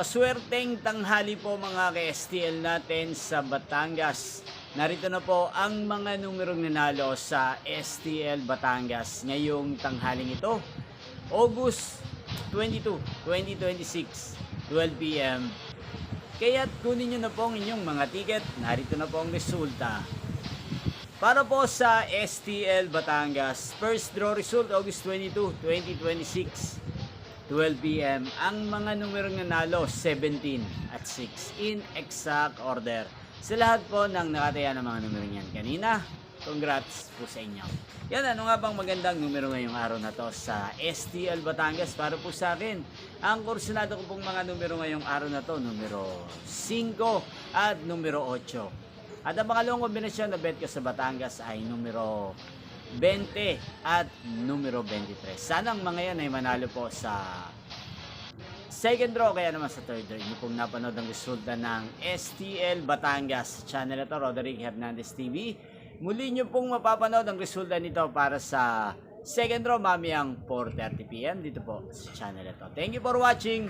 Paswerteng tanghali po mga ka-STL natin sa Batangas. Narito na po ang mga numerong nanalo sa STL Batangas ngayong tanghaling ito. August 22, 2026, 12 p.m. Kaya't kunin nyo na po ang inyong mga ticket. Narito na po ang resulta. Para po sa STL Batangas, first draw result August 22, 2026. 12 p.m. Ang mga numerong nanalo, 17 at 6 in exact order. Sa lahat po ng nakataya ng mga numero niyan kanina, congrats po sa inyo. Yan, ano nga bang magandang numero ngayong araw na to sa STL Batangas para po sa akin? Ang kursunado ko pong mga numero ngayong araw na to, numero 5 at numero 8. At ang pangalawang kombinasyon na bet ko sa Batangas ay numero 20 at numero 23. Sana ang mga yan ay manalo po sa second draw, kaya naman sa third draw. Hindi pong napanood ang resulta ng STL Batangas channel ito, Roderick Hernandez TV. Muli nyo pong mapapanood ang resulta nito para sa second draw mamayang 4:30 p.m. dito po sa channel ito. Thank you for watching.